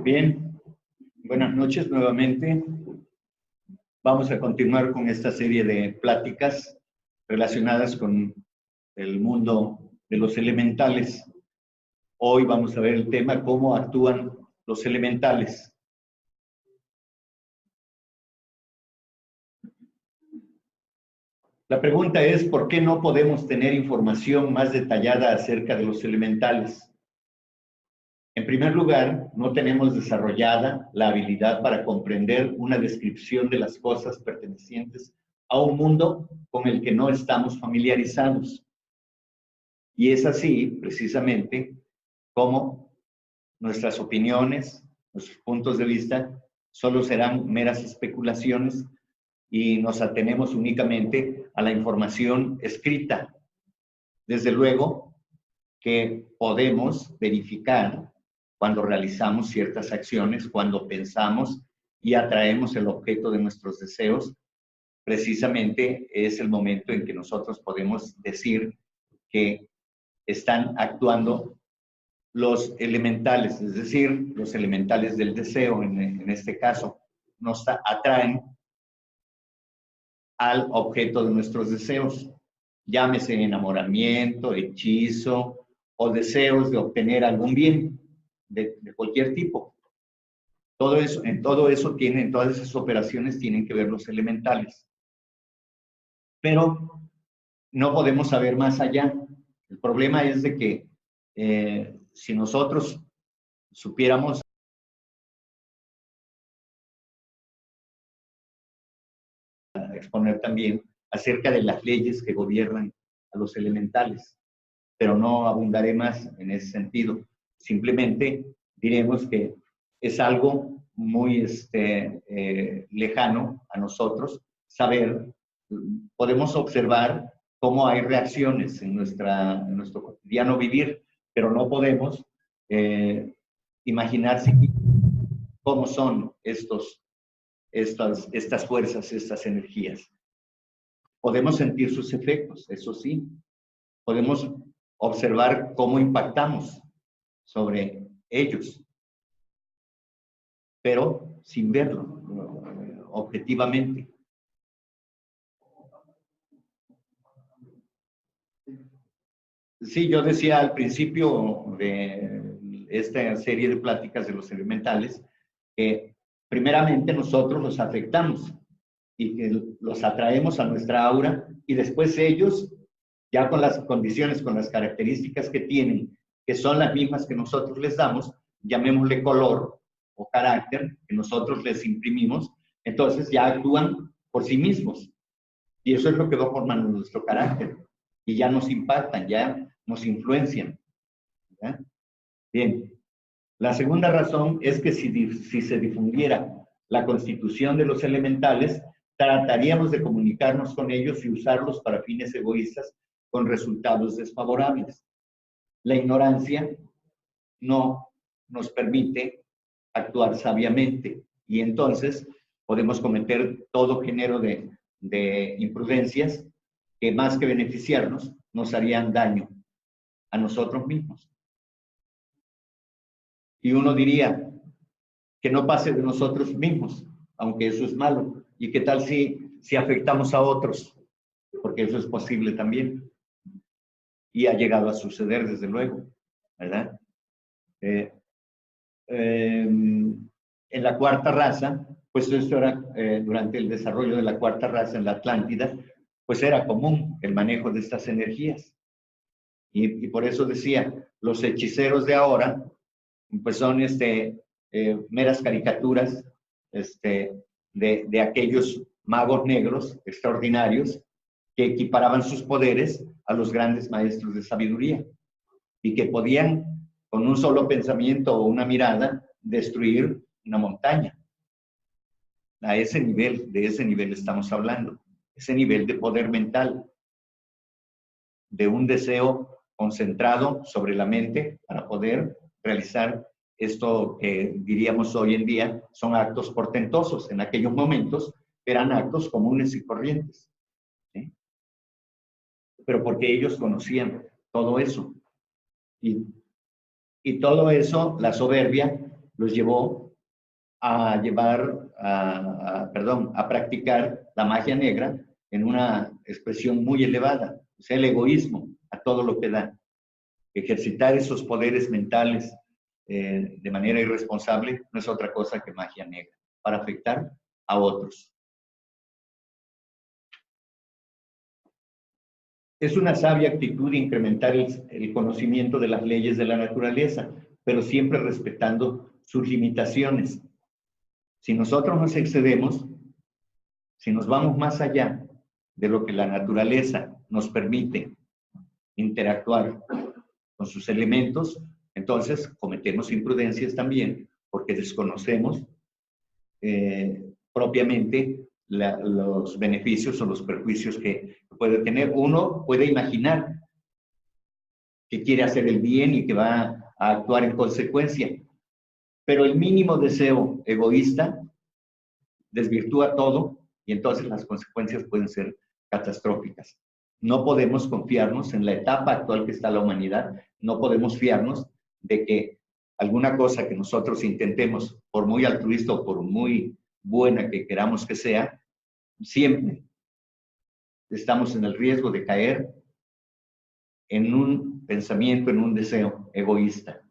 Bien, buenas noches nuevamente. Vamos a continuar con esta serie de pláticas relacionadas con el mundo de los elementales. Hoy vamos a ver el tema cómo actúan los elementales. La pregunta es, ¿por qué no podemos tener información más detallada acerca de los elementales? En primer lugar, no tenemos desarrollada la habilidad para comprender una descripción de las cosas pertenecientes a un mundo con el que no estamos familiarizados. Y es así, precisamente, como nuestras opiniones, nuestros puntos de vista, solo serán meras especulaciones y nos atenemos únicamente a la información escrita. Desde luego que podemos verificar cuando realizamos ciertas acciones, cuando pensamos y atraemos el objeto de nuestros deseos, precisamente es el momento en que nosotros podemos decir que están actuando los elementales, es decir, los elementales del deseo, en este caso, nos atraen al objeto de nuestros deseos, llámese enamoramiento, hechizo o deseos de obtener algún bien de cualquier tipo. Todo eso, en todas esas operaciones tienen que ver los elementales. Pero no podemos saber más allá. El problema es de que si nosotros supiéramos exponer también acerca de las leyes que gobiernan a los elementales, pero no abundaré más en ese sentido. Simplemente diremos que es algo muy lejano a nosotros saber, podemos observar cómo hay reacciones en nuestro cotidiano vivir, pero no podemos imaginar cómo son estas fuerzas, estas energías. Podemos sentir sus efectos, eso sí. Podemos observar cómo impactamos sobre ellos, pero sin verlo objetivamente. Sí, yo decía al principio de esta serie de pláticas de los elementales que primeramente nosotros los afectamos y que los atraemos a nuestra aura y después ellos, ya con las condiciones, con las características que tienen, que son las mismas que nosotros les damos, llamémosle color o carácter, que nosotros les imprimimos, entonces ya actúan por sí mismos. Y eso es lo que va formando nuestro carácter. Y ya nos impactan, ya nos influencian. ¿Ya? Bien. La segunda razón es que si se difundiera la constitución de los elementales, trataríamos de comunicarnos con ellos y usarlos para fines egoístas con resultados desfavorables. La ignorancia no nos permite actuar sabiamente y entonces podemos cometer todo género de imprudencias que más que beneficiarnos nos harían daño a nosotros mismos. Y uno diría que no pase de nosotros mismos, aunque eso es malo. ¿Y qué tal si afectamos a otros? Porque eso es posible también. Y ha llegado a suceder, desde luego, ¿verdad? En la cuarta raza, pues esto era durante el desarrollo de la cuarta raza en la Atlántida, pues era común el manejo de estas energías. Y por eso decía, los hechiceros de ahora, pues son meras caricaturas de aquellos magos negros extraordinarios que equiparaban sus poderes a los grandes maestros de sabiduría y que podían, con un solo pensamiento o una mirada, destruir una montaña. A ese nivel, de ese nivel estamos hablando, ese nivel de poder mental, de un deseo concentrado sobre la mente para poder realizar esto que diríamos hoy en día son actos portentosos. En aquellos momentos eran actos comunes y corrientes, ¿sí? Pero porque ellos conocían todo eso. Y todo eso, la soberbia, los llevó a a practicar la magia negra en una expresión muy elevada, o sea, el egoísmo a todo lo que da. Ejercitar esos poderes mentales de manera irresponsable no es otra cosa que magia negra, para afectar a otros. Es una sabia actitud incrementar el conocimiento de las leyes de la naturaleza, pero siempre respetando sus limitaciones. Si nosotros nos excedemos, si nos vamos más allá de lo que la naturaleza nos permite interactuar con sus elementos, entonces cometemos imprudencias también, porque desconocemos propiamente los beneficios o los perjuicios que puede tener. Uno puede imaginar que quiere hacer el bien y que va a actuar en consecuencia, pero el mínimo deseo egoísta desvirtúa todo y entonces las consecuencias pueden ser catastróficas. No podemos confiarnos en la etapa actual que está la humanidad, no podemos fiarnos de que alguna cosa que nosotros intentemos, por muy altruista o por muy buena que queramos que sea, siempre estamos en el riesgo de caer en un pensamiento, en un deseo egoísta.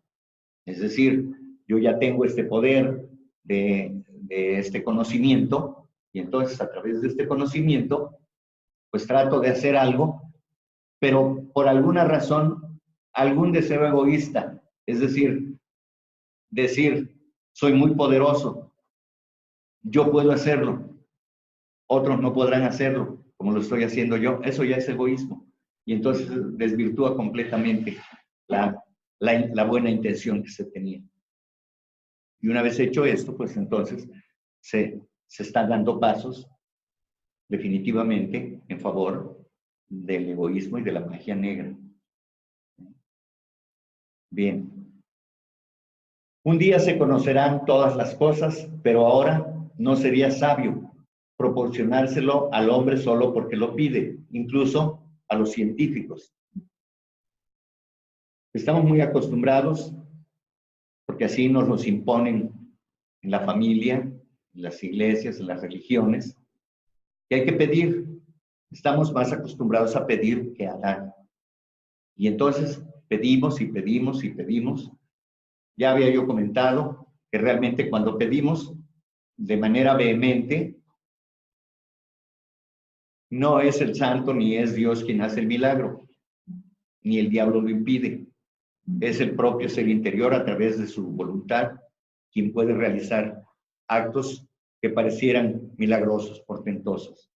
Es decir, yo ya tengo este poder de este conocimiento y entonces a través de este conocimiento, pues trato de hacer algo, pero por alguna razón, algún deseo egoísta, es decir, soy muy poderoso, yo puedo hacerlo, otros no podrán hacerlo como lo estoy haciendo yo, eso ya es egoísmo. Y entonces desvirtúa completamente la buena intención que se tenía. Y una vez hecho esto, pues entonces se están dando pasos definitivamente en favor del egoísmo y de la magia negra. Bien. Un día se conocerán todas las cosas, pero ahora no sería sabio proporcionárselo al hombre solo porque lo pide, incluso a los científicos. Estamos muy acostumbrados, porque así nos los imponen en la familia, en las iglesias, en las religiones, que hay que pedir. Estamos más acostumbrados a pedir que a dar. Y entonces pedimos y pedimos y pedimos. Ya había yo comentado que realmente cuando pedimos de manera vehemente, no es el santo ni es Dios quien hace el milagro, ni el diablo lo impide. Es el propio ser interior a través de su voluntad quien puede realizar actos que parecieran milagrosos, portentosos.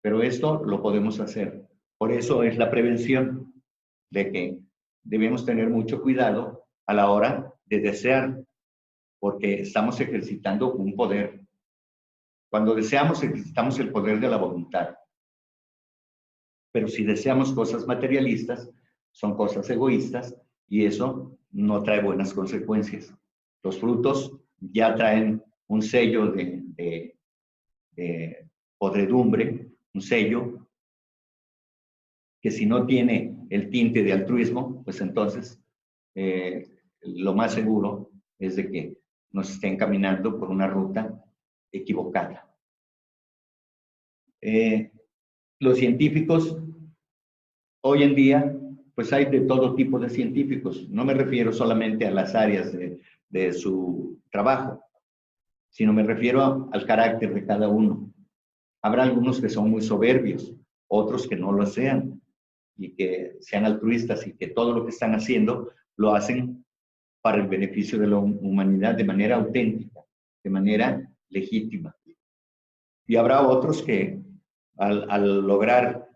Pero esto lo podemos hacer. Por eso es la prevención de que debemos tener mucho cuidado a la hora de desear, porque estamos ejercitando un poder. Cuando deseamos, ejercitamos el poder de la voluntad. Pero si deseamos cosas materialistas, son cosas egoístas y eso no trae buenas consecuencias. Los frutos ya traen un sello de podredumbre, un sello que si no tiene el tinte de altruismo, pues entonces lo más seguro es de que nos estén caminando por una ruta equivocada. Los científicos, hoy en día, pues hay de todo tipo de científicos. No me refiero solamente a las áreas de su trabajo, sino me refiero al carácter de cada uno. Habrá algunos que son muy soberbios, otros que no lo sean, y que sean altruistas y que todo lo que están haciendo lo hacen para el beneficio de la humanidad de manera auténtica, de manera legítima. Y habrá otros que al lograr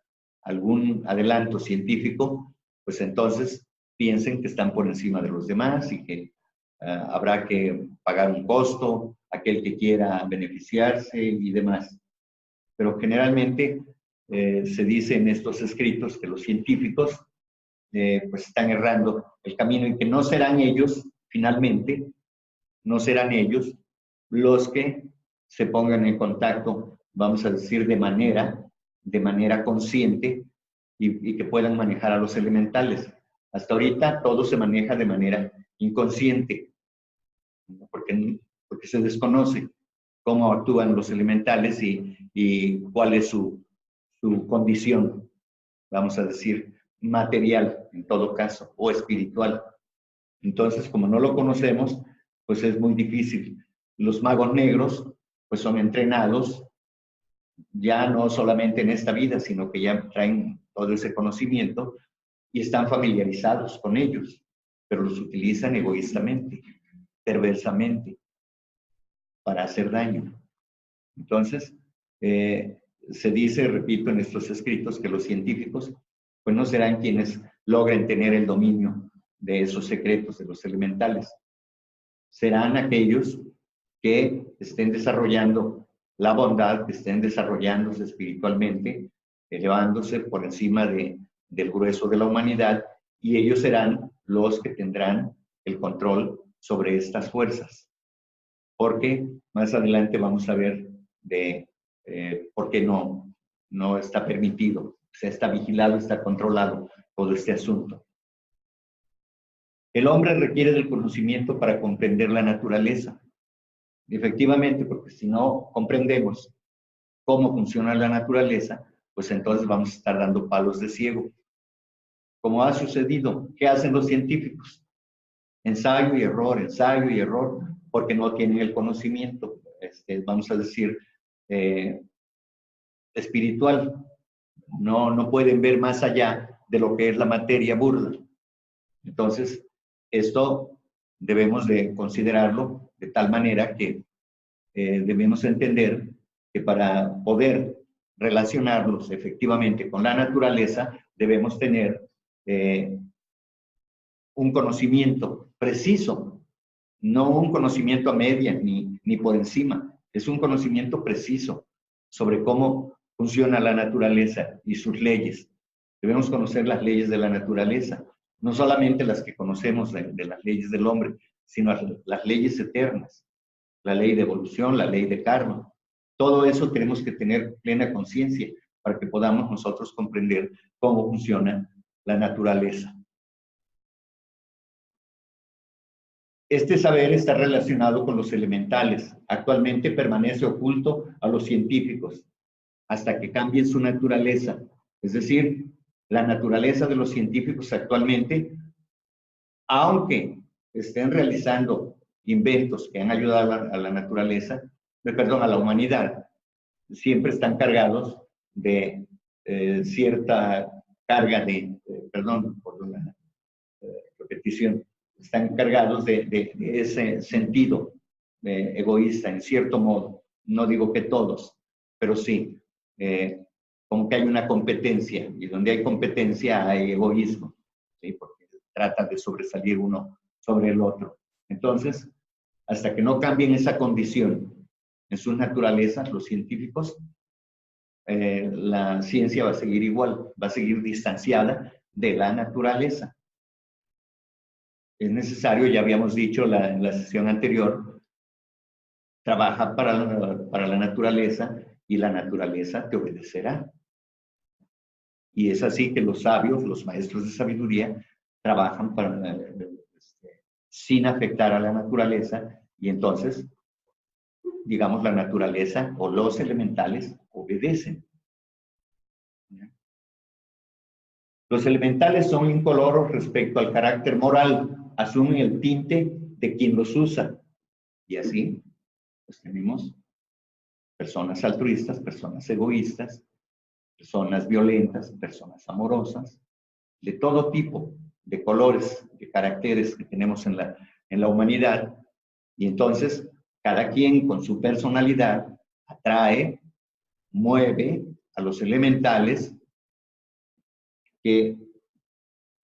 algún adelanto científico, pues entonces piensen que están por encima de los demás y que habrá que pagar un costo, aquel que quiera beneficiarse y demás. Pero generalmente se dice en estos escritos que los científicos pues están errando el camino y que no serán ellos, finalmente, no serán ellos los que se pongan en contacto, vamos a decir, de manera consciente y que puedan manejar a los elementales. Hasta ahorita todo se maneja de manera inconsciente. porque se desconoce cómo actúan los elementales y cuál es su condición, vamos a decir, material en todo caso, o espiritual. Entonces, como no lo conocemos, pues es muy difícil. Los magos negros, pues son entrenados ya no solamente en esta vida, sino que ya traen todo ese conocimiento y están familiarizados con ellos, pero los utilizan egoístamente, perversamente, para hacer daño. Entonces, se dice, repito, en estos escritos que los científicos pues no serán quienes logren tener el dominio de esos secretos de los elementales. Serán aquellos que estén desarrollando la bondad, que estén desarrollándose espiritualmente, elevándose por encima del grueso de la humanidad, y ellos serán los que tendrán el control sobre estas fuerzas. Porque más adelante vamos a ver de por qué no está permitido, o sea, está vigilado, está controlado todo este asunto. El hombre requiere del conocimiento para comprender la naturaleza. Efectivamente, porque si no comprendemos cómo funciona la naturaleza, pues entonces vamos a estar dando palos de ciego. Como ha sucedido, ¿qué hacen los científicos? Ensayo y error, porque no tienen el conocimiento, vamos a decir, espiritual. No pueden ver más allá de lo que es la materia burda. Entonces, esto debemos de considerarlo de tal manera que debemos entender que para poder relacionarnos efectivamente con la naturaleza, debemos tener un conocimiento preciso, no un conocimiento a medias ni por encima, es un conocimiento preciso sobre cómo funciona la naturaleza y sus leyes. Debemos conocer las leyes de la naturaleza, no solamente las que conocemos de las leyes del hombre, sino las leyes eternas, la ley de evolución, la ley de karma. Todo eso tenemos que tener plena conciencia para que podamos nosotros comprender cómo funciona la naturaleza. Este saber está relacionado con los elementales. Actualmente permanece oculto a los científicos hasta que cambien su naturaleza. Es decir, la naturaleza de los científicos actualmente, aunque estén realizando inventos que han ayudado a la naturaleza, perdón, a la humanidad, siempre están cargados de cierta carga de, perdón por la repetición, están cargados de ese sentido egoísta, en cierto modo. No digo que todos, pero sí, como que hay una competencia, y donde hay competencia hay egoísmo, ¿sí? Porque trata de sobresalir uno sobre el otro. Entonces, hasta que no cambien esa condición en sus naturalezas, los científicos, la ciencia va a seguir igual, va a seguir distanciada de la naturaleza. Es necesario, ya habíamos dicho en la sesión anterior, trabaja para la naturaleza y la naturaleza te obedecerá. Y es así que los sabios, los maestros de sabiduría, trabajan sin afectar a la naturaleza, y entonces, digamos, la naturaleza o los elementales obedecen. Los elementales son incoloros respecto al carácter moral, asumen el tinte de quien los usa. Y así, pues tenemos personas altruistas, personas egoístas, personas violentas, personas amorosas, de todo tipo, de colores, de caracteres que tenemos en la humanidad. Y entonces, cada quien con su personalidad atrae, mueve a los elementales que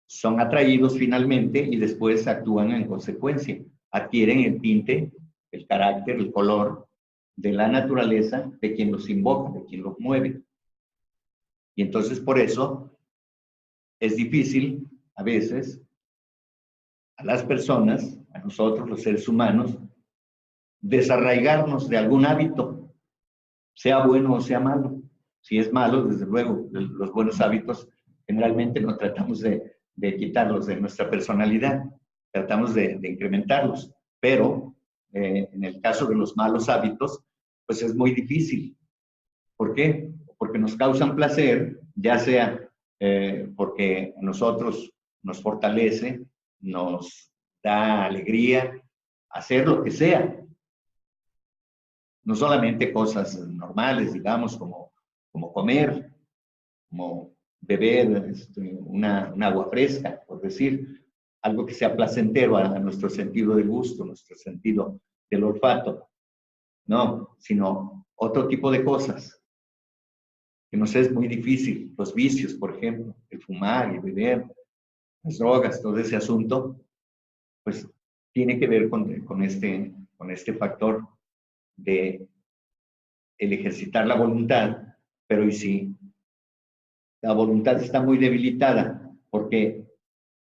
son atraídos finalmente y después actúan en consecuencia. Adquieren el tinte, el carácter, el color de la naturaleza de quien los invoca, de quien los mueve. Y entonces por eso es difícil a veces a las personas, a nosotros los seres humanos, desarraigarnos de algún hábito, sea bueno o sea malo. Si es malo, desde luego, los buenos hábitos generalmente no tratamos de quitarlos de nuestra personalidad, tratamos de incrementarlos, pero en el caso de los malos hábitos, pues es muy difícil. ¿Por qué? Porque nos causan placer, ya sea porque a nosotros nos fortalece, nos da alegría, hacer lo que sea. No solamente cosas normales, digamos, como comer, como beber un agua fresca, por decir, algo que sea placentero a nuestro sentido del gusto, nuestro sentido del olfato. No, sino otro tipo de cosas que nos es muy difícil. Los vicios, por ejemplo, el fumar, el beber, las drogas, todo ese asunto, pues tiene que ver con este factor de el ejercitar la voluntad, pero y si la voluntad está muy debilitada porque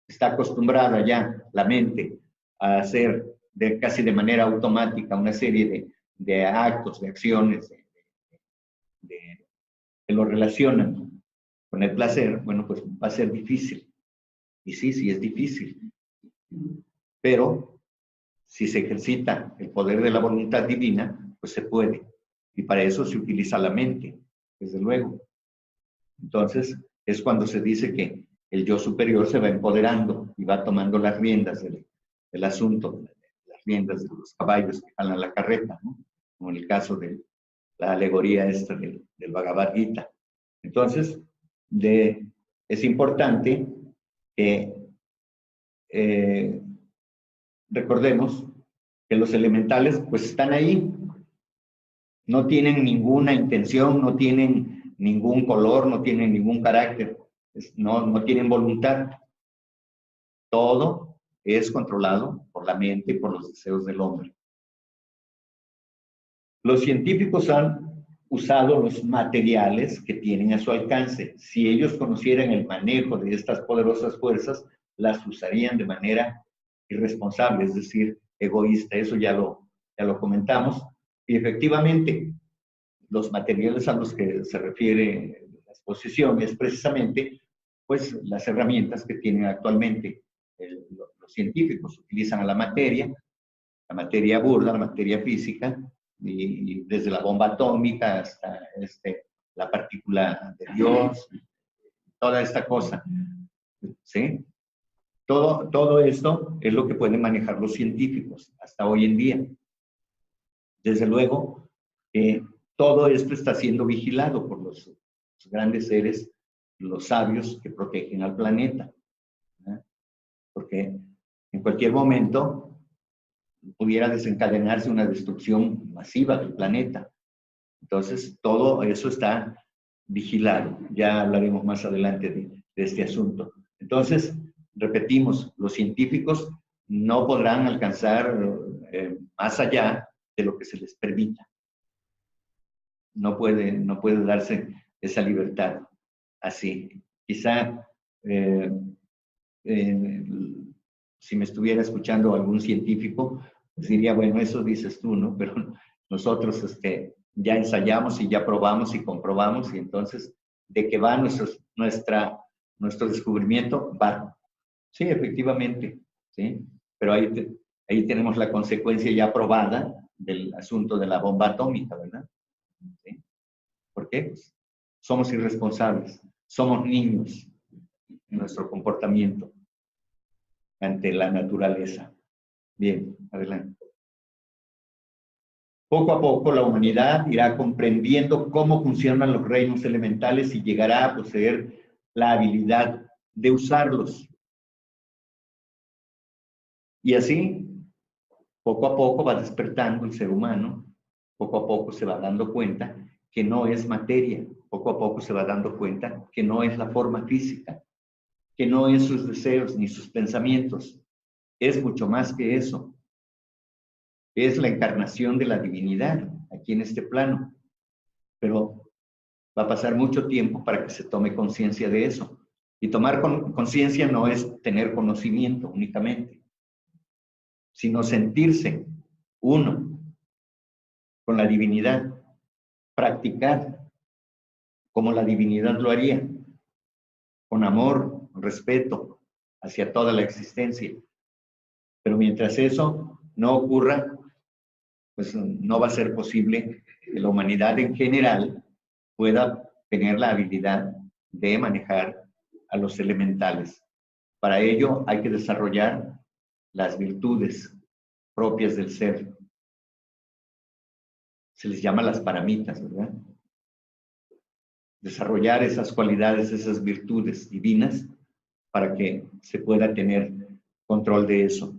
está acostumbrada ya la mente a hacer casi de manera automática una serie de actos, de acciones, que lo relacionan con el placer, bueno, pues va a ser difícil. Y sí, sí es difícil. Pero si se ejercita el poder de la voluntad divina, pues se puede. Y para eso se utiliza la mente, desde luego. Entonces, es cuando se dice que el yo superior se va empoderando y va tomando las riendas del asunto, las riendas de los caballos que jalan la carreta, ¿no? Como en el caso de la alegoría esta del Bhagavad Gita. Entonces, es importante que recordemos que los elementales pues están ahí, no tienen ninguna intención, no tienen ningún color, no tienen ningún carácter, no tienen voluntad. Todo es controlado por la mente y por los deseos del hombre. Los científicos han usado los materiales que tienen a su alcance. Si ellos conocieran el manejo de estas poderosas fuerzas, las usarían de manera irresponsable, es decir, egoísta. Eso ya lo comentamos. Y efectivamente, los materiales a los que se refiere la exposición es precisamente pues, las herramientas que tienen actualmente los científicos. Utilizan a la materia burda, la materia física, y desde la bomba atómica hasta la partícula de Dios, toda esta cosa, ¿sí? Todo esto es lo que pueden manejar los científicos hasta hoy en día. Desde luego, todo esto está siendo vigilado por los grandes seres, los sabios que protegen al planeta, ¿no? Porque en cualquier momento pudiera desencadenarse una destrucción masiva del planeta. Entonces, todo eso está vigilado. Ya hablaremos más adelante de este asunto. Entonces, repetimos, los científicos no podrán alcanzar más allá de lo que se les permita. No puede darse esa libertad así. Quizá si me estuviera escuchando algún científico, pues diría, bueno, eso dices tú, ¿no? Pero nosotros ya ensayamos y ya probamos y comprobamos, y entonces, ¿de qué va nuestro descubrimiento? Va. Sí, efectivamente, ¿sí? Pero ahí tenemos la consecuencia ya probada del asunto de la bomba atómica, ¿verdad? ¿Sí? ¿Por qué? Pues, somos irresponsables, somos niños en nuestro comportamiento ante la naturaleza. Bien, adelante. Poco a poco la humanidad irá comprendiendo cómo funcionan los reinos elementales y llegará a poseer la habilidad de usarlos. Y así, poco a poco va despertando el ser humano, poco a poco se va dando cuenta que no es materia, poco a poco se va dando cuenta que no es la forma física, que no es sus deseos ni sus pensamientos, es mucho más que eso. Es la encarnación de la divinidad aquí en este plano. Pero va a pasar mucho tiempo para que se tome conciencia de eso. Y tomar conciencia no es tener conocimiento únicamente, sino sentirse uno con la divinidad, practicar como la divinidad lo haría, con amor, respeto hacia toda la existencia. Pero mientras eso no ocurra, pues no va a ser posible que la humanidad en general pueda tener la habilidad de manejar a los elementales. Para ello hay que desarrollar las virtudes propias del ser. Se les llama las paramitas, ¿verdad? Desarrollar esas cualidades, esas virtudes divinas para que se pueda tener control de eso.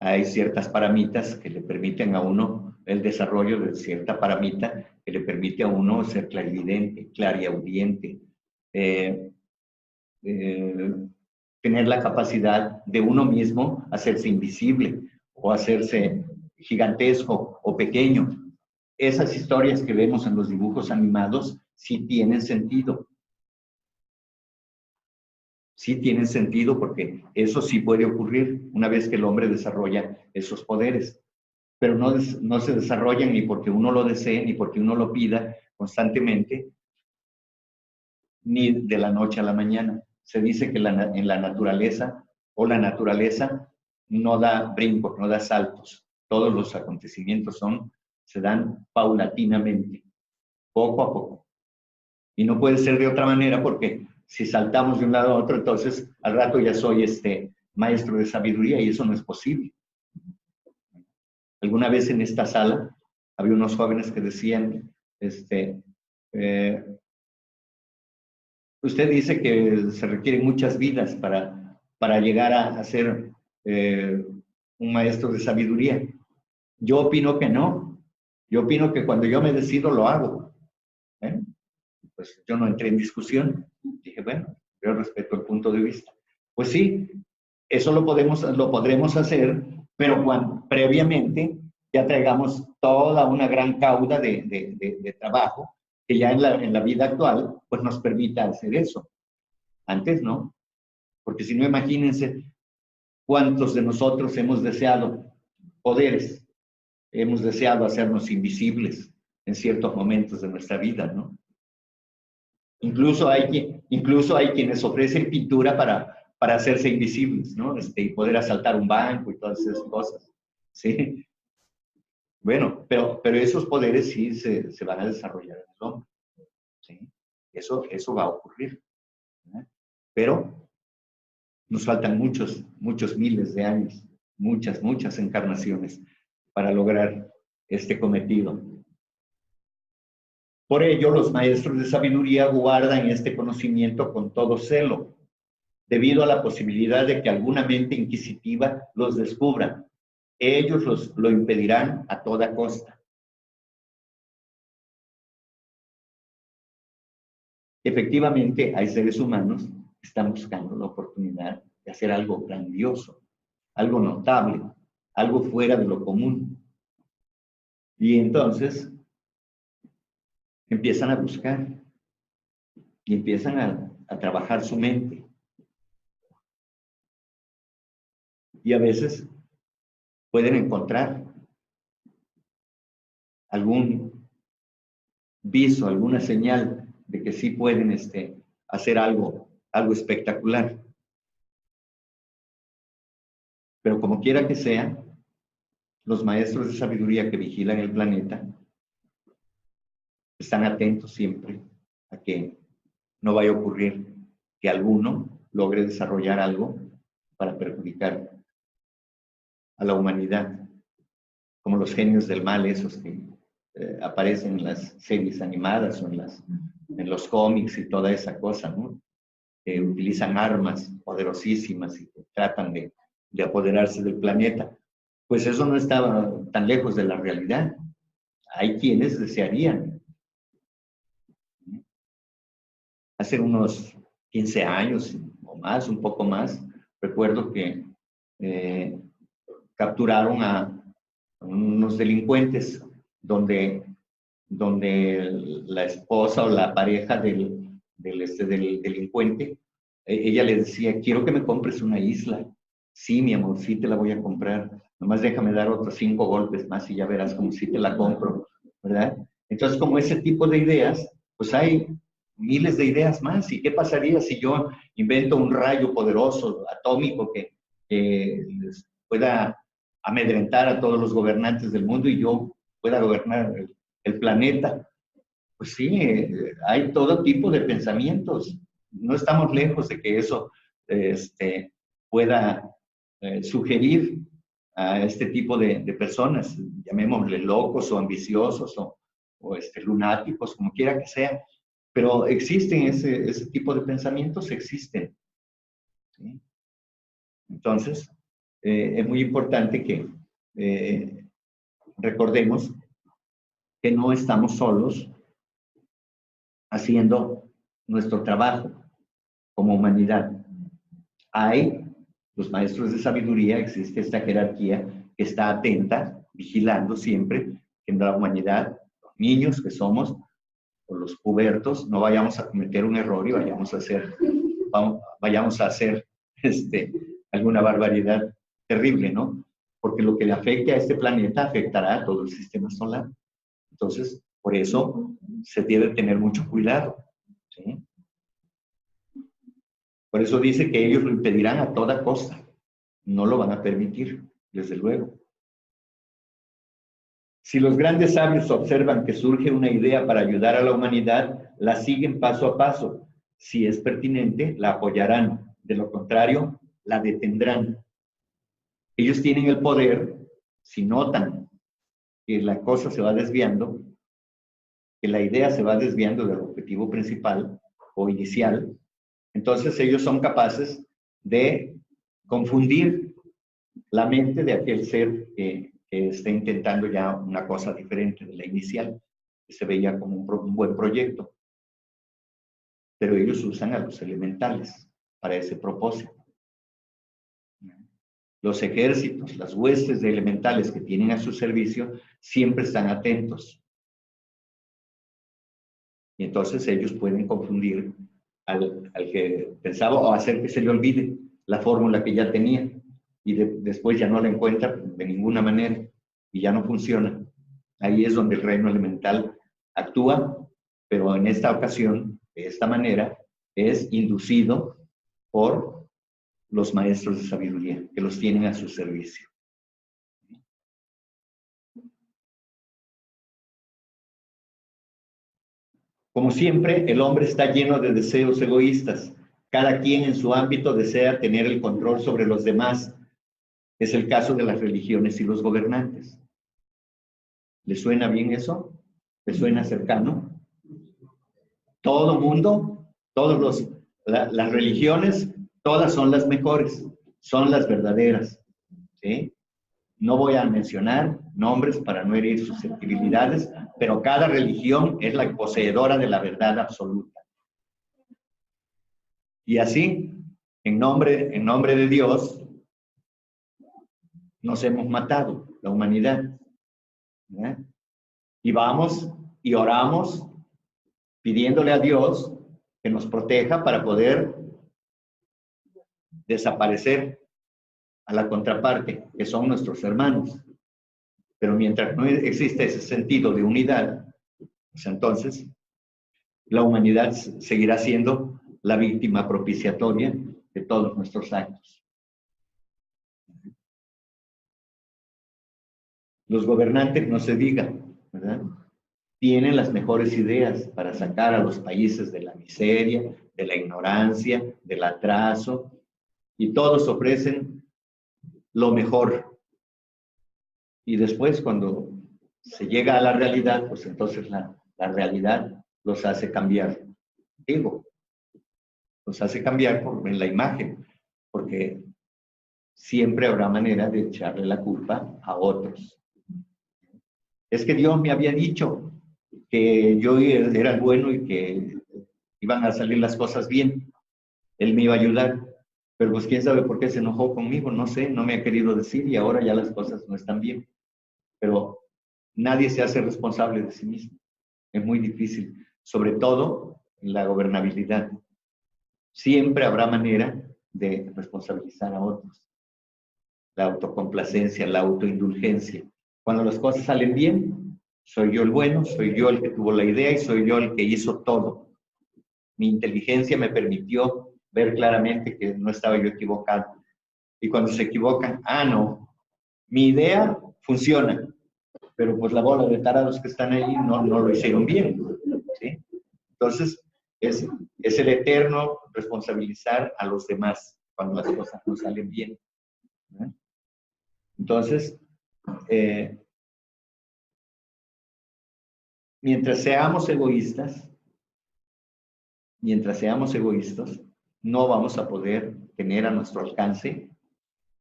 Hay ciertas paramitas que le permiten a uno el desarrollo de cierta paramita que le permite a uno ser clarividente, clariaudiente, tener la capacidad de uno mismo hacerse invisible o hacerse gigantesco o pequeño. Esas historias que vemos en los dibujos animados sí tienen sentido. Sí tienen sentido porque eso sí puede ocurrir una vez que el hombre desarrolla esos poderes. Pero no se desarrollan ni porque uno lo desee, ni porque uno lo pida constantemente, ni de la noche a la mañana. Se dice que en la naturaleza, o la naturaleza no da brincos, no da saltos. Todos los acontecimientos se dan paulatinamente, poco a poco. Y no puede ser de otra manera porque si saltamos de un lado a otro, entonces al rato ya soy maestro de sabiduría y eso no es posible. Alguna vez en esta sala había unos jóvenes que decían, usted dice que se requieren muchas vidas para llegar a ser un maestro de sabiduría. Yo opino que no. Yo opino que cuando yo me decido lo hago. Pues yo no entré en discusión. Dije, bueno, yo respeto el punto de vista. Pues sí, eso lo podremos hacer, pero cuando previamente ya traigamos toda una gran cauda de trabajo que ya en la vida actual pues nos permita hacer eso. Antes no, porque si no, imagínense cuántos de nosotros hemos deseado poderes, hemos deseado hacernos invisibles en ciertos momentos de nuestra vida, ¿no? Incluso hay quienes ofrecen pintura para hacerse invisibles, ¿no? Y poder asaltar un banco y todas esas cosas, ¿sí? Bueno, pero esos poderes sí se van a desarrollar en el hombre, ¿sí? Eso va a ocurrir, ¿no? Pero nos faltan muchos miles de años, muchas encarnaciones para lograr este cometido. Por ello, los maestros de sabiduría guardan este conocimiento con todo celo, debido a la posibilidad de que alguna mente inquisitiva los descubra. Ellos lo impedirán a toda costa. Efectivamente, hay seres humanos que están buscando la oportunidad de hacer algo grandioso, algo notable, algo fuera de lo común. Y entonces empiezan a buscar y empiezan a trabajar su mente. Y a veces pueden encontrar algún viso, alguna señal de que sí pueden hacer algo espectacular. Pero como quiera que sea, los maestros de sabiduría que vigilan el planeta están atentos siempre a que no vaya a ocurrir que alguno logre desarrollar algo para perjudicar a la humanidad, como los genios del mal, esos que aparecen en las series animadas o en los cómics y toda esa cosa, ¿no? Que utilizan armas poderosísimas y que tratan de apoderarse del planeta. Pues eso no estaba tan lejos de la realidad. Hay quienes desearían. Hace unos 15 años o más, un poco más, recuerdo que capturaron a unos delincuentes donde la esposa o la pareja del delincuente, ella le decía, quiero que me compres una isla. Sí, mi amor, sí te la voy a comprar. Nomás déjame dar otros 5 golpes más y ya verás como sí te la compro, ¿verdad? Entonces, como ese tipo de ideas, pues hay miles de ideas más. ¿Y qué pasaría si yo invento un rayo poderoso, atómico, que les pueda amedrentar a todos los gobernantes del mundo y yo pueda gobernar el planeta. Pues sí, hay todo tipo de pensamientos. No estamos lejos de que eso pueda sugerir a este tipo de personas, llamémosle locos o ambiciosos o lunáticos, como quiera que sea. Pero existen ese tipo de pensamientos, existen. ¿Sí? Entonces, es muy importante que recordemos que no estamos solos haciendo nuestro trabajo como humanidad. Hay los maestros de sabiduría, existe esta jerarquía que está atenta, vigilando siempre que en la humanidad, los niños que somos, o los pubertos, no vayamos a cometer un error y vayamos a hacer alguna barbaridad terrible, ¿no? Porque lo que le afecte a este planeta afectará a todo el sistema solar. Entonces, por eso se debe tener mucho cuidado, ¿sí? Por eso dice que ellos lo impedirán a toda costa. No lo van a permitir, desde luego. Si los grandes sabios observan que surge una idea para ayudar a la humanidad, la siguen paso a paso. Si es pertinente, la apoyarán. De lo contrario, la detendrán. Ellos tienen el poder, si notan que la cosa se va desviando, que la idea se va desviando del objetivo principal o inicial, entonces ellos son capaces de confundir la mente de aquel ser que está intentando ya una cosa diferente de la inicial, que se veía como un buen proyecto. Pero ellos usan a los elementales para ese propósito. Los ejércitos, las huestes de elementales que tienen a su servicio, siempre están atentos. Y entonces ellos pueden confundir al que pensaba o hacer que se le olvide la fórmula que ya tenía y después ya no la encuentra de ninguna manera y ya no funciona. Ahí es donde el reino elemental actúa, pero en esta ocasión, de esta manera, es inducido por los maestros de sabiduría que los tienen a su servicio. Como siempre, el hombre está lleno de deseos egoístas. Cada quien en su ámbito desea tener el control sobre los demás. Es el caso de las religiones y los gobernantes. ¿Le suena bien eso? ¿Le suena cercano? Todo mundo, las religiones, todas son las mejores, son las verdaderas. ¿Sí? No voy a mencionar nombres para no herir susceptibilidades, pero cada religión es la poseedora de la verdad absoluta. Y así, en nombre de Dios, nos hemos matado, la humanidad. ¿Eh? Y vamos y oramos pidiéndole a Dios que nos proteja para poder desaparecer a la contraparte, que son nuestros hermanos. Pero mientras no existe ese sentido de unidad, pues entonces la humanidad seguirá siendo la víctima propiciatoria de todos nuestros actos. Los gobernantes, no se diga, ¿verdad? Tienen las mejores ideas para sacar a los países de la miseria, de la ignorancia, del atraso, y todos ofrecen lo mejor. Y después, cuando se llega a la realidad, pues entonces la realidad los hace cambiar. Digo, los hace cambiar en la imagen, porque siempre habrá manera de echarle la culpa a otros. Es que Dios me había dicho que yo era el bueno y que iban a salir las cosas bien. Él me iba a ayudar. Pero pues quién sabe por qué se enojó conmigo, no sé, no me ha querido decir y ahora ya las cosas no están bien. Pero nadie se hace responsable de sí mismo. Es muy difícil, sobre todo en la gobernabilidad. Siempre habrá manera de responsabilizar a otros. La autocomplacencia, la autoindulgencia. Cuando las cosas salen bien, soy yo el bueno, soy yo el que tuvo la idea y soy yo el que hizo todo. Mi inteligencia me permitió ver claramente que no estaba yo equivocado. Y cuando se equivocan, no, Mi idea funciona, pero pues la bola de tarados que están ahí no lo hicieron bien, ¿sí? Entonces, es el eterno responsabilizar a los demás cuando las cosas no salen bien, ¿no? Entonces, mientras seamos egoístas, no vamos a poder tener a nuestro alcance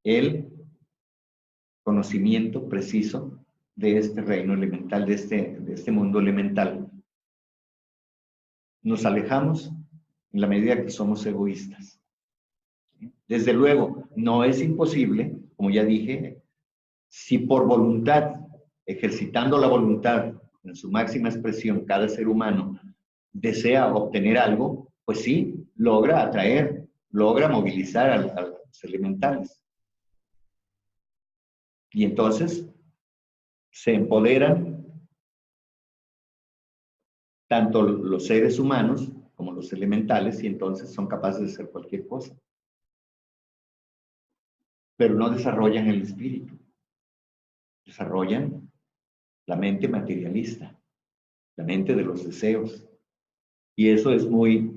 el conocimiento preciso de este reino elemental, de este mundo elemental. Nos alejamos en la medida que somos egoístas. Desde luego, no es imposible, como ya dije, si por voluntad, ejercitando la voluntad en su máxima expresión, cada ser humano desea obtener algo, pues sí, logra atraer, logra movilizar a los elementales. Y entonces se empoderan tanto los seres humanos como los elementales y entonces son capaces de hacer cualquier cosa. Pero no desarrollan el espíritu, desarrollan la mente materialista, la mente de los deseos. Y eso es muy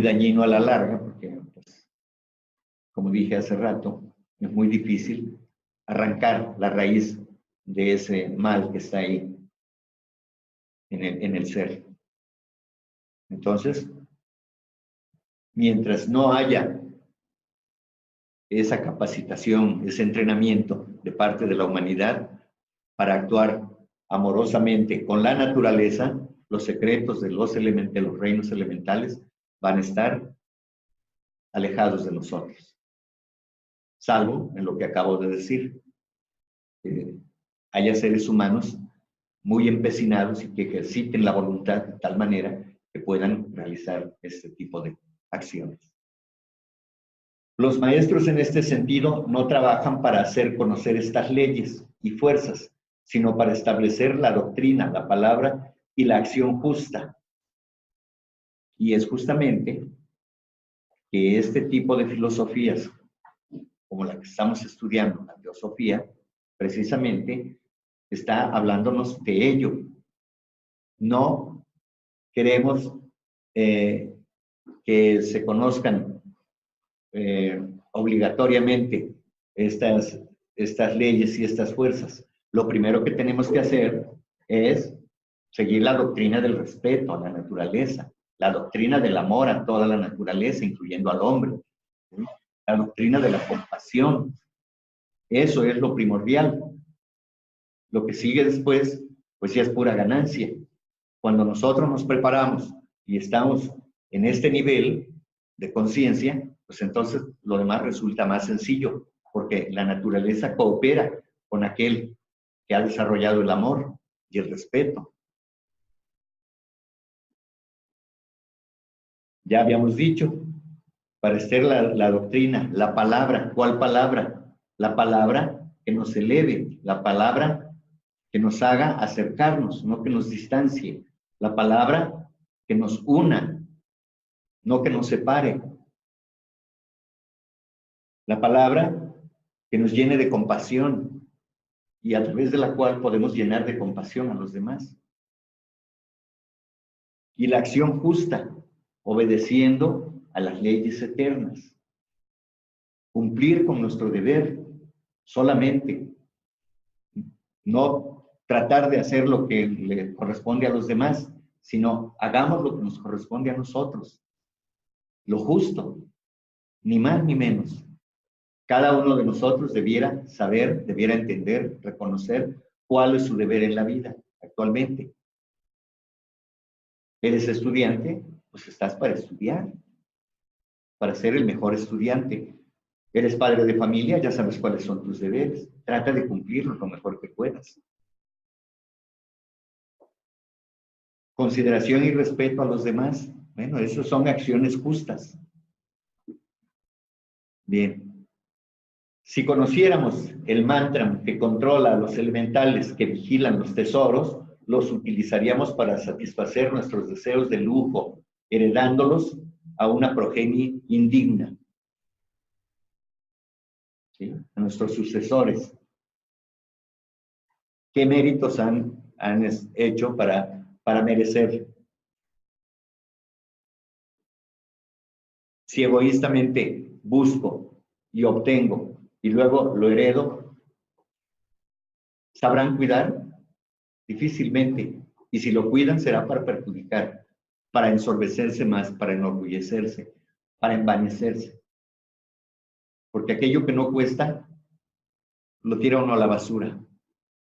dañino a la larga, porque, pues, como dije hace rato, es muy difícil arrancar la raíz de ese mal que está ahí en el ser. Entonces, mientras no haya esa capacitación, ese entrenamiento de parte de la humanidad para actuar amorosamente con la naturaleza, los secretos de los reinos elementales van a estar alejados de nosotros. Salvo en lo que acabo de decir, haya seres humanos muy empecinados y que ejerciten la voluntad de tal manera que puedan realizar este tipo de acciones. Los maestros en este sentido no trabajan para hacer conocer estas leyes y fuerzas, sino para establecer la doctrina, la palabra y la acción justa. Y es justamente que este tipo de filosofías, como la que estamos estudiando, la teosofía, precisamente está hablándonos de ello. No queremos que se conozcan obligatoriamente estas leyes y estas fuerzas. Lo primero que tenemos que hacer es seguir la doctrina del respeto a la naturaleza, la doctrina del amor a toda la naturaleza, incluyendo al hombre, ¿sí? La doctrina de la compasión. Eso es lo primordial. Lo que sigue después, pues ya es pura ganancia. Cuando nosotros nos preparamos y estamos en este nivel de conciencia, pues entonces lo demás resulta más sencillo, porque la naturaleza coopera con aquel que ha desarrollado el amor y el respeto. Ya habíamos dicho, para hacer la doctrina, la palabra, ¿cuál palabra? La palabra que nos eleve, la palabra que nos haga acercarnos, no que nos distancie, la palabra que nos una, no que nos separe, la palabra que nos llene de compasión y a través de la cual podemos llenar de compasión a los demás. Y la acción justa, obedeciendo a las leyes eternas. Cumplir con nuestro deber solamente. No tratar de hacer lo que le corresponde a los demás, sino hagamos lo que nos corresponde a nosotros. Lo justo, ni más ni menos. Cada uno de nosotros debiera saber, debiera entender, reconocer cuál es su deber en la vida actualmente. ¿Eres estudiante? Pues estás para estudiar, para ser el mejor estudiante. ¿Eres padre de familia? Ya sabes cuáles son tus deberes. Trata de cumplirlos lo mejor que puedas. Consideración y respeto a los demás. Bueno, esas son acciones justas. Bien. Si conociéramos el mantra que controla a los elementales que vigilan los tesoros, los utilizaríamos para satisfacer nuestros deseos de lujo, heredándolos a una progenie indigna. ¿sí? A nuestros sucesores. ¿Qué méritos han hecho para merecer? Si egoístamente busco y obtengo y luego lo heredo, ¿sabrán cuidar? Difícilmente. Y si lo cuidan será para perjudicar, para ensorbecerse más, para enorgullecerse, para envanecerse. Porque aquello que no cuesta, lo tira uno a la basura.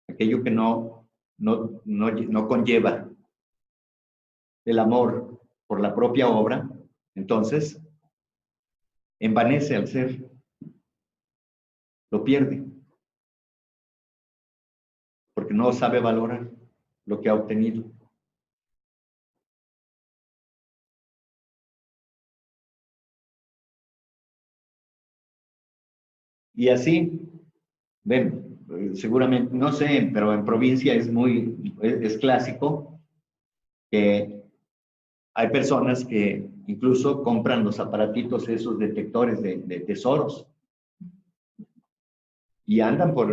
Aquello que no conlleva el amor por la propia obra, entonces envanece al ser, lo pierde, porque no sabe valorar lo que ha obtenido. Y así, ven, seguramente, no sé, pero en provincia es clásico que hay personas que incluso compran los aparatitos, esos detectores de tesoros, y andan por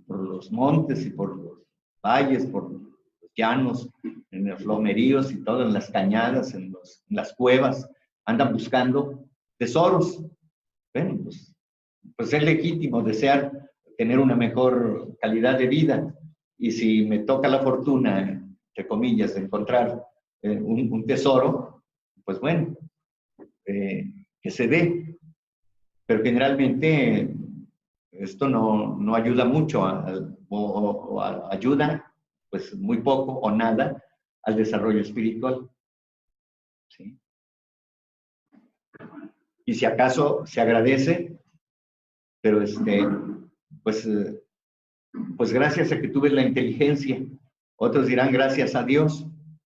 los montes y por los valles, por los llanos, en los lomeríos y todo, en las cañadas, en las cuevas, andan buscando tesoros. Bueno, pues es legítimo desear tener una mejor calidad de vida. Y si me toca la fortuna, entre comillas, de encontrar un tesoro, pues bueno, que se dé. Pero generalmente esto no ayuda mucho o ayuda pues muy poco o nada al desarrollo espiritual. ¿Sí? Y si acaso se agradece, pero pues, pues gracias a que tuve la inteligencia, otros dirán gracias a Dios,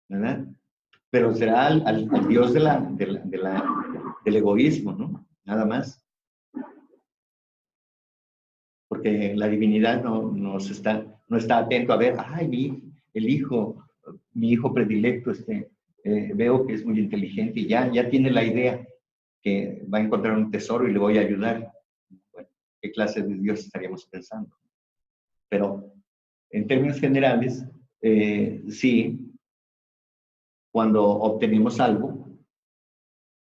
¿verdad? Pero será al Dios del egoísmo, ¿no? Nada más. Porque la divinidad no está atento a ver, ay, mi hijo predilecto, veo que es muy inteligente y ya tiene la idea que va a encontrar un tesoro y le voy a ayudar. Bueno, ¿qué clase de Dios estaríamos pensando? Pero en términos generales, sí, cuando obtenemos algo,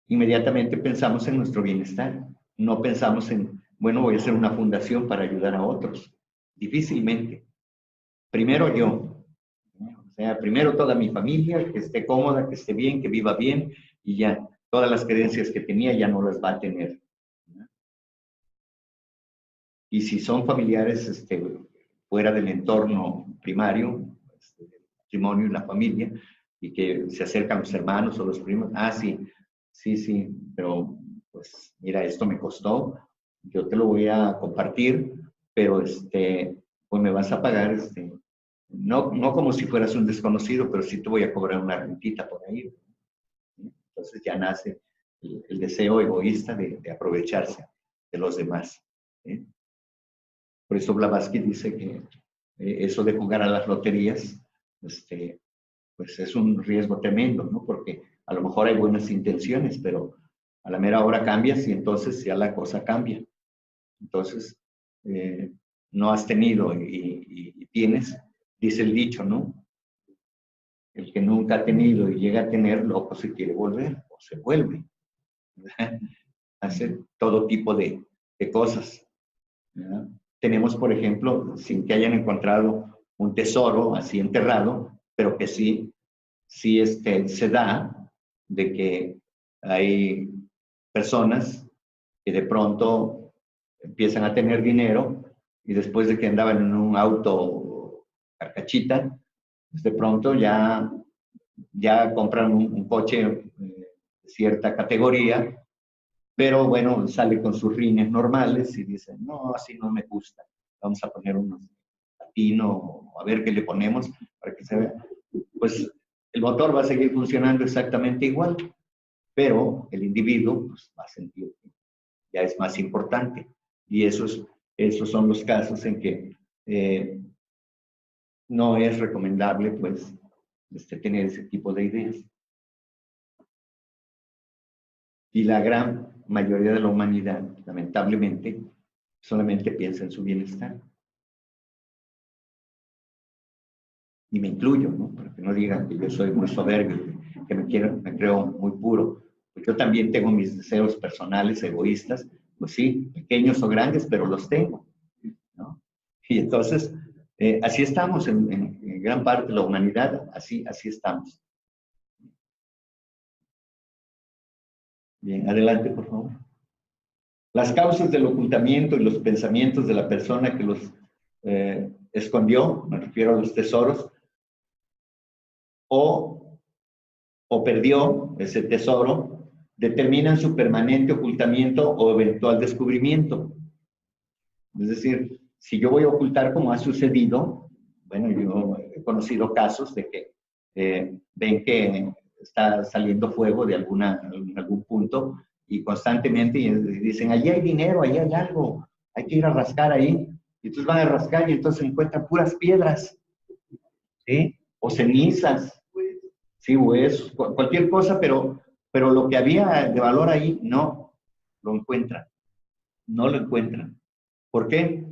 inmediatamente pensamos en nuestro bienestar. No pensamos en, bueno, voy a hacer una fundación para ayudar a otros. Difícilmente. Primero yo. O sea, primero toda mi familia, que esté cómoda, que esté bien, que viva bien, y ya todas las creencias que tenía ya no las va a tener. Y si son familiares fuera del entorno primario, el matrimonio y la familia, y que se acercan los hermanos o los primos, sí, pero pues mira, esto me costó, yo te lo voy a compartir, pero pues me vas a pagar, no como si fueras un desconocido, pero sí te voy a cobrar una rentita por ahí. Entonces ya nace el deseo egoísta de aprovecharse de los demás. ¿Sí? Por eso Blavatsky dice que eso de jugar a las loterías, pues es un riesgo tremendo, ¿no? Porque a lo mejor hay buenas intenciones, pero a la mera hora cambias y entonces ya la cosa cambia. Entonces, no has tenido y tienes, dice el dicho, ¿no? El que nunca ha tenido y llega a tener, loco se quiere volver o se vuelve. Hace todo tipo de cosas. ¿Verdad? Tenemos, por ejemplo, sin que hayan encontrado un tesoro así enterrado, pero que sí se da de que hay personas que de pronto empiezan a tener dinero y después de que andaban en un auto carcachita, pues de pronto ya compran un coche de cierta categoría, pero bueno, sale con sus rines normales y dice, no, así no me gusta, vamos a poner unos platino, a ver qué le ponemos para que se vea. Pues el motor va a seguir funcionando exactamente igual, pero el individuo pues, va a sentir que ya es más importante. Y esos son los casos en que no es recomendable pues tener ese tipo de ideas. Y la gran mayoría de la humanidad, lamentablemente, solamente piensa en su bienestar. Y me incluyo, ¿no? Para que no digan que yo soy muy soberbio, que me creo muy puro. Pues yo también tengo mis deseos personales, egoístas, pues sí, pequeños o grandes, pero los tengo, ¿no? Y entonces, así estamos en gran parte de la humanidad, así estamos. Bien, adelante, por favor. Las causas del ocultamiento y los pensamientos de la persona que los escondió, me refiero a los tesoros, o perdió ese tesoro, determinan su permanente ocultamiento o eventual descubrimiento. Es decir, si yo voy a ocultar como ha sucedido, bueno, yo he conocido casos de que ven que está saliendo fuego de algún punto y constantemente dicen, allí hay dinero, allí hay algo, hay que ir a rascar ahí. Y entonces van a rascar y entonces encuentran puras piedras, ¿sí? O cenizas, sí, huesos, cualquier cosa, pero lo que había de valor ahí no lo encuentran, no lo encuentran. ¿Por qué?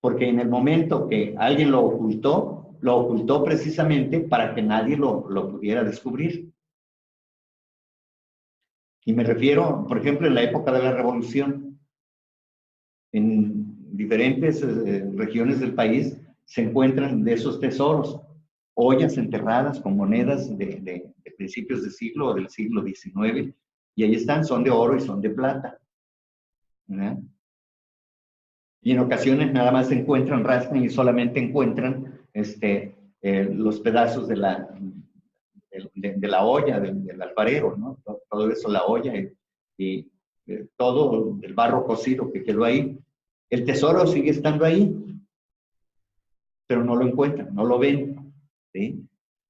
Porque en el momento que alguien lo ocultó precisamente para que nadie lo pudiera descubrir. Y me refiero, por ejemplo, en la época de la Revolución, en diferentes regiones del país se encuentran de esos tesoros, ollas enterradas con monedas de principios de siglo o del siglo XIX, y ahí están, son de oro y son de plata, ¿verdad? Y en ocasiones nada más se encuentran, rascan y solamente encuentran los pedazos de la olla, del alfarero, ¿no? Todo eso, la olla y todo el barro cocido que quedó ahí. El tesoro sigue estando ahí, pero no lo encuentran, no lo ven, ¿sí?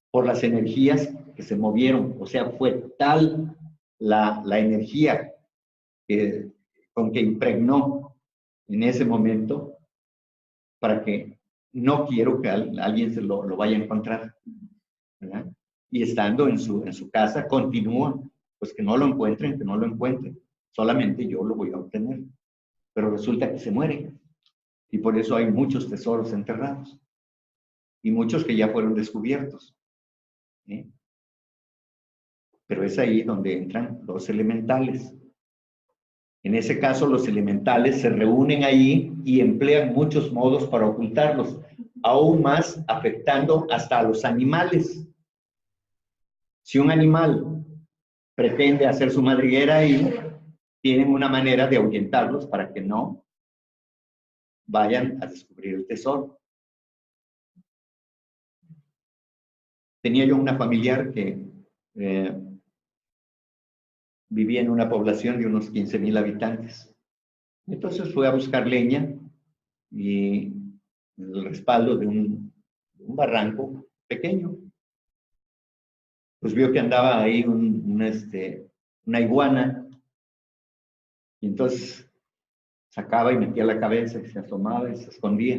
Por las energías que se movieron. O sea, fue tal la energía con que impregnó en ese momento para que no quiero que alguien se lo vaya a encontrar, ¿verdad? Y estando en su casa, continúa, pues que no lo encuentren, solamente yo lo voy a obtener. Pero resulta que se muere. Y por eso hay muchos tesoros enterrados. Y muchos que ya fueron descubiertos, ¿sí? Pero es ahí donde entran los elementales. En ese caso, los elementales se reúnen ahí y emplean muchos modos para ocultarlos, aún más afectando hasta a los animales. Si un animal pretende hacer su madriguera ahí, tienen una manera de ahuyentarlos para que no vayan a descubrir el tesoro. Tenía yo una familiar que vivía en una población de unos 15,000 habitantes. Entonces fue a buscar leña y el respaldo de un barranco pequeño. Pues vio que andaba ahí una iguana y entonces sacaba y metía la cabeza y se asomaba y se escondía.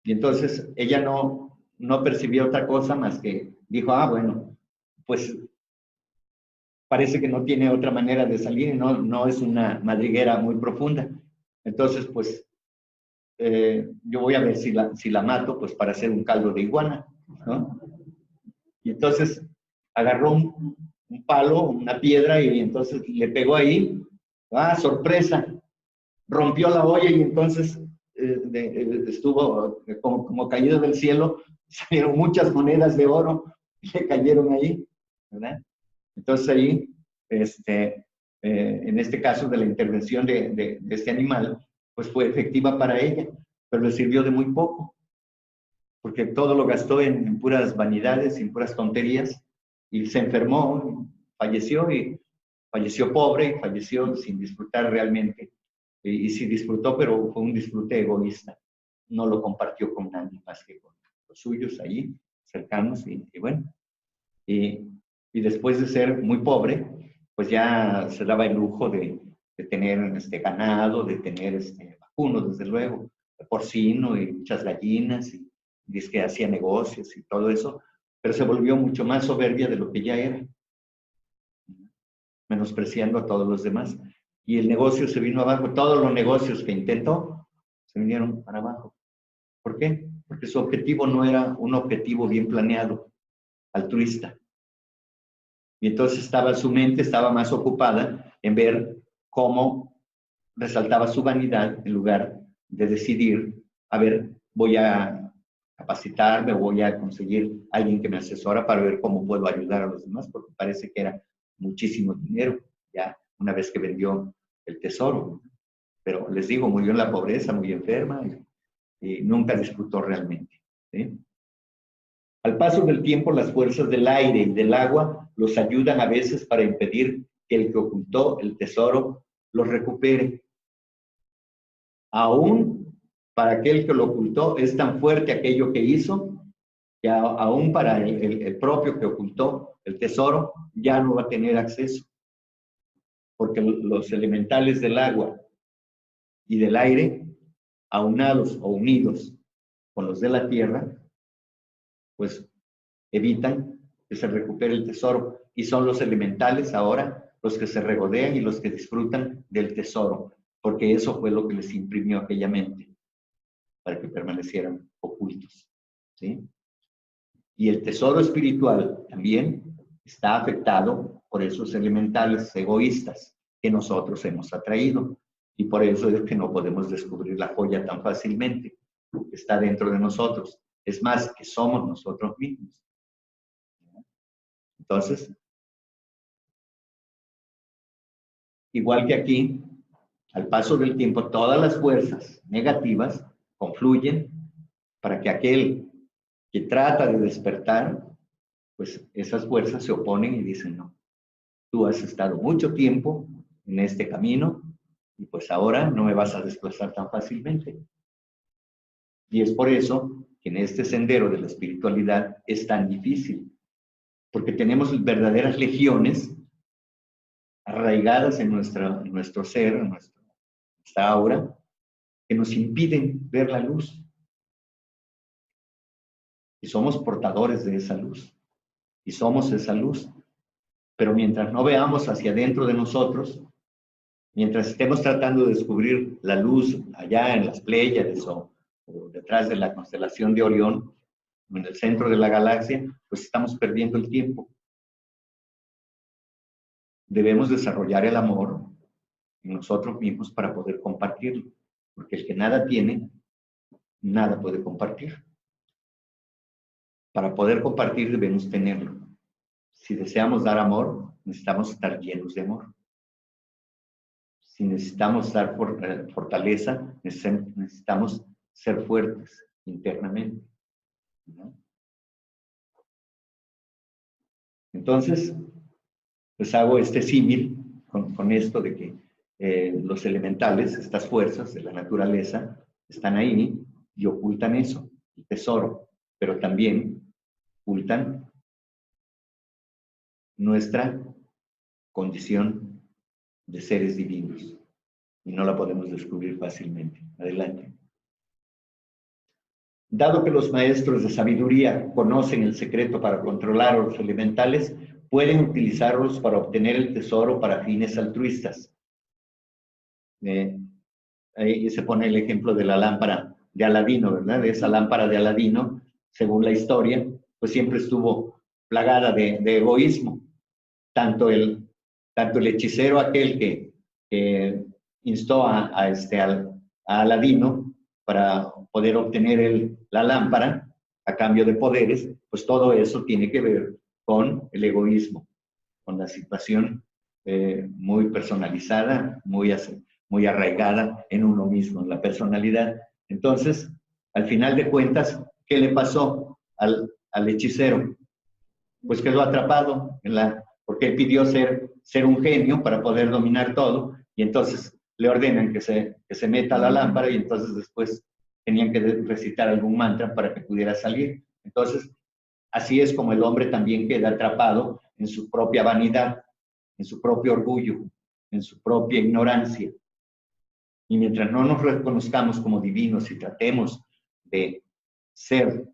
Y entonces ella no percibía otra cosa más que dijo, bueno, pues parece que no tiene otra manera de salir y no es una madriguera muy profunda. Entonces, pues, yo voy a ver si la mato, pues, para hacer un caldo de iguana, ¿no? Y entonces agarró un palo, una piedra, y entonces le pegó ahí. ¡Ah, sorpresa! Rompió la olla y entonces estuvo como caído del cielo, salieron muchas monedas de oro y le cayeron ahí, ¿verdad? Entonces ahí, en este caso de la intervención de este animal, pues fue efectiva para ella, pero le sirvió de muy poco, porque todo lo gastó en puras vanidades, en puras tonterías, y se enfermó, falleció, y falleció pobre, y falleció sin disfrutar realmente. Y sí disfrutó, pero fue un disfrute egoísta. No lo compartió con nadie más que con los suyos allí, cercanos, y bueno. Y después de ser muy pobre, pues ya se daba el lujo de tener ganado, de tener vacuno, desde luego, porcino y muchas gallinas, y dice que hacía negocios y todo eso, pero se volvió mucho más soberbia de lo que ya era, menospreciando a todos los demás. y el negocio se vino abajo. Todos los negocios que intentó se vinieron para abajo. ¿Por qué? Porque su objetivo no era un objetivo bien planeado, altruista. Y entonces su mente estaba más ocupada en ver cómo resaltaba su vanidad en lugar de decidir, a ver, voy a capacitarme, voy a conseguir a alguien que me asesora para ver cómo puedo ayudar a los demás, porque parece que era muchísimo dinero, ya una vez que vendió el tesoro. Pero les digo, murió en la pobreza, muy enferma, y nunca disfrutó realmente, ¿sí? Al paso del tiempo, las fuerzas del aire y del agua los ayudan a veces para impedir que el que ocultó el tesoro lo recupere. Aún para aquel que lo ocultó es tan fuerte aquello que hizo, que aún para el propio que ocultó el tesoro ya no va a tener acceso. Porque los elementales del agua y del aire, aunados o unidos con los de la tierra, pues evitan que se recupere el tesoro. Y son los elementales ahora los que se regodean y los que disfrutan del tesoro, porque eso fue lo que les imprimió aquella mente, para que permanecieran ocultos, ¿sí? Y el tesoro espiritual también está afectado por esos elementales egoístas que nosotros hemos atraído. Y por eso es que no podemos descubrir la joya tan fácilmente, que está dentro de nosotros. Es más, que somos nosotros mismos. Entonces, igual que aquí, al paso del tiempo, todas las fuerzas negativas confluyen para que aquel que trata de despertar, pues esas fuerzas se oponen y dicen, no, tú has estado mucho tiempo en este camino y pues ahora no me vas a desplazar tan fácilmente. Y es por eso que en este sendero de la espiritualidad es tan difícil, porque tenemos verdaderas legiones arraigadas en nuestro ser, en nuestra aura, que nos impiden ver la luz. Y somos portadores de esa luz. Y somos esa luz. Pero mientras no veamos hacia adentro de nosotros, mientras estemos tratando de descubrir la luz allá en las Pléyades o detrás de la constelación de Orión, en el centro de la galaxia, pues estamos perdiendo el tiempo. Debemos desarrollar el amor en nosotros mismos para poder compartirlo, porque el que nada tiene, nada puede compartir. Para poder compartir debemos tenerlo. Si deseamos dar amor, necesitamos estar llenos de amor. Si necesitamos dar fortaleza, necesitamos ser fuertes internamente, ¿no? Entonces, pues hago este símil con esto de que los elementales, estas fuerzas de la naturaleza, están ahí y ocultan eso, el tesoro, pero también ocultan nuestra condición de seres divinos y no la podemos descubrir fácilmente. Adelante. Dado que los maestros de sabiduría conocen el secreto para controlar a los elementales, pueden utilizarlos para obtener el tesoro para fines altruistas. Ahí se pone el ejemplo de la lámpara de Aladino, ¿verdad? De esa lámpara de Aladino, según la historia, pues siempre estuvo plagada de egoísmo. Tanto el hechicero aquel que instó a Aladino para poder obtener la lámpara a cambio de poderes, pues todo eso tiene que ver con el egoísmo, con la situación muy personalizada, muy arraigada en uno mismo, en la personalidad. Entonces, al final de cuentas, ¿qué le pasó al hechicero? Pues quedó atrapado porque él pidió ser un genio para poder dominar todo, y entonces le ordenan que se meta a la lámpara, y entonces después tenían que recitar algún mantra para que pudiera salir. Entonces, así es como el hombre también queda atrapado en su propia vanidad, en su propio orgullo, en su propia ignorancia. Y mientras no nos reconozcamos como divinos y tratemos de ser